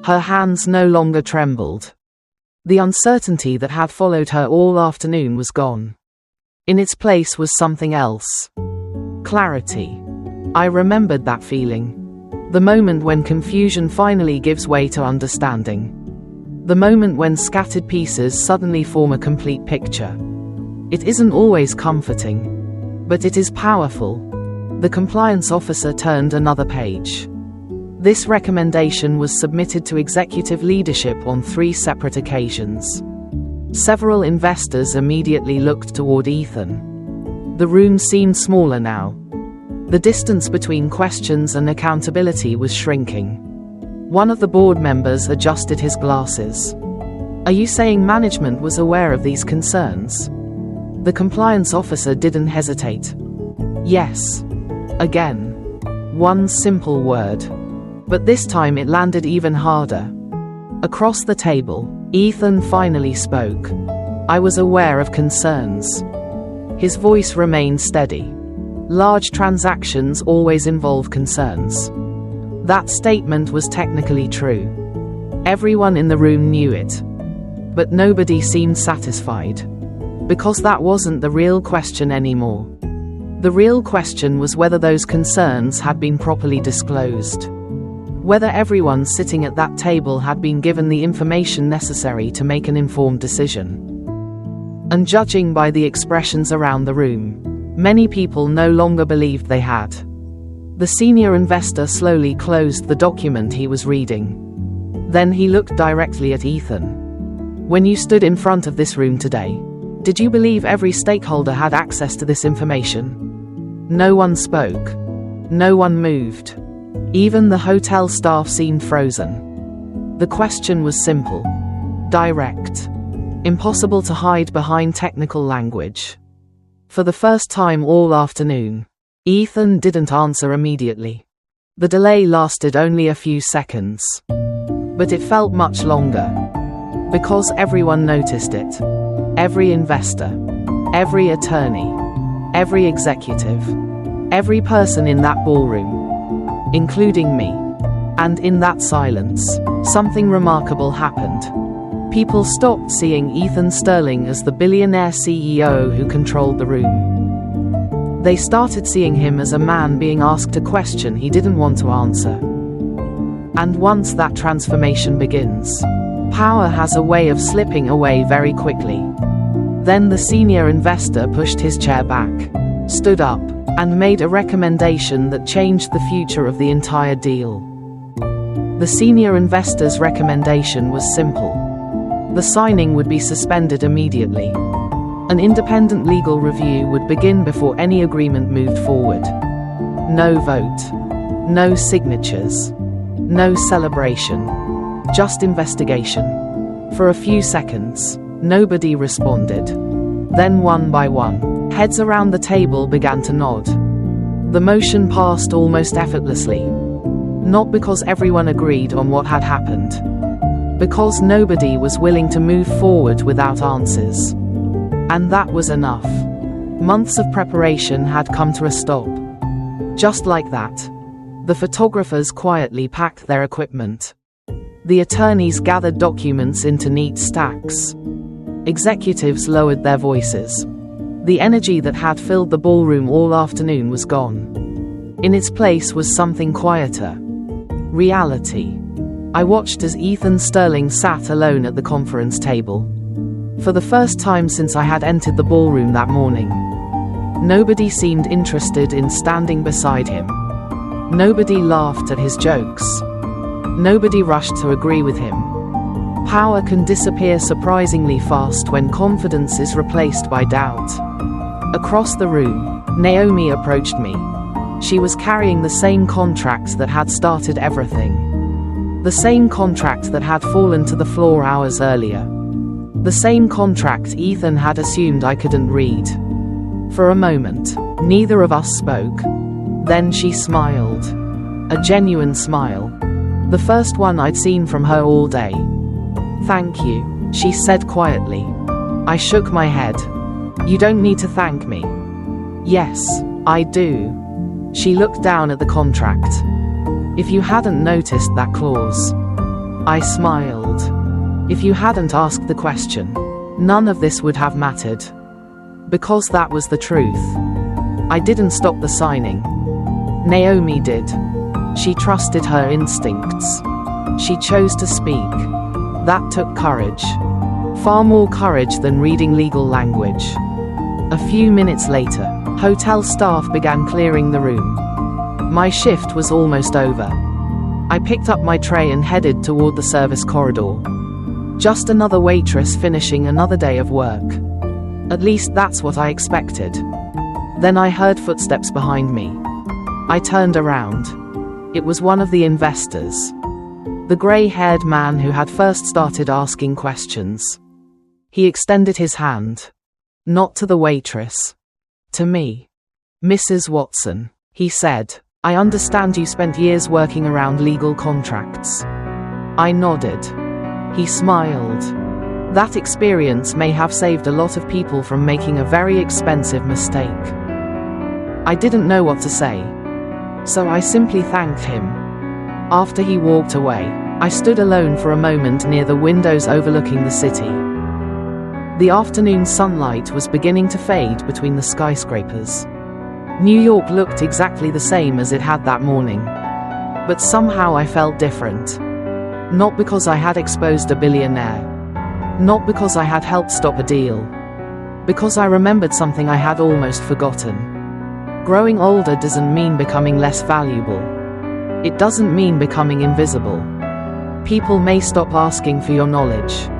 A: Her hands no longer trembled. The uncertainty that had followed her all afternoon was gone. In its place was something else. Clarity. I remembered that feeling. The moment when confusion finally gives way to understanding. The moment when scattered pieces suddenly form a complete picture. It isn't always comforting, but it is powerful. The compliance officer turned another page. This recommendation was submitted to executive leadership on 3 separate occasions. Several investors immediately looked toward Ethan. The room seemed smaller now. The distance between questions and accountability was shrinking. One of the board members adjusted his glasses. Are you saying management was aware of these concerns? The compliance officer didn't hesitate. Yes. Again. One simple word. But this time it landed even harder. Across the table, Ethan finally spoke. I was aware of concerns. His voice remained steady. Large transactions always involve concerns. That statement was technically true. Everyone in the room knew it. But nobody seemed satisfied. Because that wasn't the real question anymore. The real question was whether those concerns had been properly disclosed. Whether everyone sitting at that table had been given the information necessary to make an informed decision. And judging by the expressions around the room, many people no longer believed they had. The senior investor slowly closed the document he was reading. Then he looked directly at Ethan. When you stood in front of this room today, did you believe every stakeholder had access to this information? No one spoke. No one moved. Even the hotel staff seemed frozen. The question was simple. Direct. Impossible to hide behind technical language. For the first time all afternoon, Ethan didn't answer immediately. The delay lasted only a few seconds. But it felt much longer. Because everyone noticed it. Every investor. Every attorney. Every executive. Every person in that ballroom. Including me. And in that silence, something remarkable happened. People stopped seeing Ethan Sterling as the billionaire CEO who controlled the room. They started seeing him as a man being asked a question he didn't want to answer. And once that transformation begins, power has a way of slipping away very quickly. Then the senior investor pushed his chair back, stood up, and made a recommendation that changed the future of the entire deal. The senior investor's recommendation was simple. The signing would be suspended immediately. An independent legal review would begin before any agreement moved forward. No vote. No signatures. No celebration. Just investigation. For a few seconds, nobody responded. Then one by one, heads around the table began to nod. The motion passed almost effortlessly. Not because everyone agreed on what had happened. Because nobody was willing to move forward without answers. And that was enough. Months of preparation had come to a stop. Just like that. The photographers quietly packed their equipment. The attorneys gathered documents into neat stacks. Executives lowered their voices. The energy that had filled the ballroom all afternoon was gone. In its place was something quieter. Reality. I watched as Ethan Sterling sat alone at the conference table. For the first time since I had entered the ballroom that morning. Nobody seemed interested in standing beside him. Nobody laughed at his jokes. Nobody rushed to agree with him. Power can disappear surprisingly fast when confidence is replaced by doubt. Across the room, Naomi approached me. She was carrying the same contract that had started everything. The same contract that had fallen to the floor hours earlier. The same contract Ethan had assumed I couldn't read. For a moment, neither of us spoke. Then she smiled. A genuine smile. The first one I'd seen from her all day. "Thank you," she said quietly. I shook my head. "You don't need to thank me." "Yes, I do." She looked down at the contract. "If you hadn't noticed that clause." I smiled. "If you hadn't asked the question, none of this would have mattered." Because that was the truth. I didn't stop the signing. Naomi did. She trusted her instincts. She chose to speak. That took courage. Far more courage than reading legal language. A few minutes later, hotel staff began clearing the room. My shift was almost over. I picked up my tray and headed toward the service corridor. Just another waitress finishing another day of work. At least that's what I expected. Then I heard footsteps behind me. I turned around. It was one of the investors. The grey-haired man who had first started asking questions. He extended his hand. Not to the waitress. To me. "Mrs. Watson," He said, "I understand you spent years working around legal contracts." I nodded. He smiled. That experience may have saved a lot of people from making a very expensive mistake. I didn't know what to say, so I simply thanked him. After he walked away, I stood alone for a moment near the windows overlooking the city. The afternoon sunlight was beginning to fade between the skyscrapers. New York looked exactly the same as it had that morning. But somehow I felt different. Not because I had exposed a billionaire. Not because I had helped stop a deal. Because I remembered something I had almost forgotten. Growing older doesn't mean becoming less valuable. It doesn't mean becoming invisible. People may stop asking for your knowledge.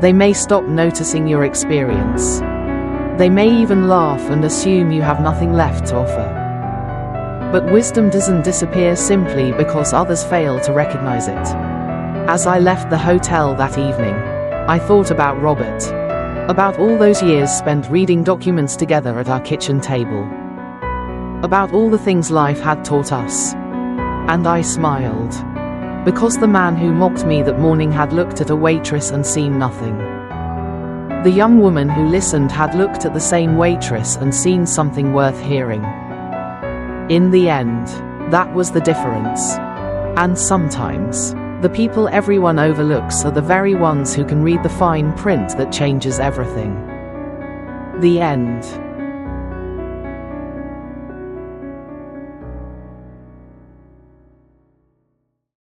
A: They may stop noticing your experience. They may even laugh and assume you have nothing left to offer. But wisdom doesn't disappear simply because others fail to recognize it. As I left the hotel that evening, I thought about Robert. About all those years spent reading documents together at our kitchen table. About all the things life had taught us. And I smiled. Because the man who mocked me that morning had looked at a waitress and seen nothing. The young woman who listened had looked at the same waitress and seen something worth hearing. In the end, that was the difference. And sometimes, the people everyone overlooks are the very ones who can read the fine print that changes everything. The end.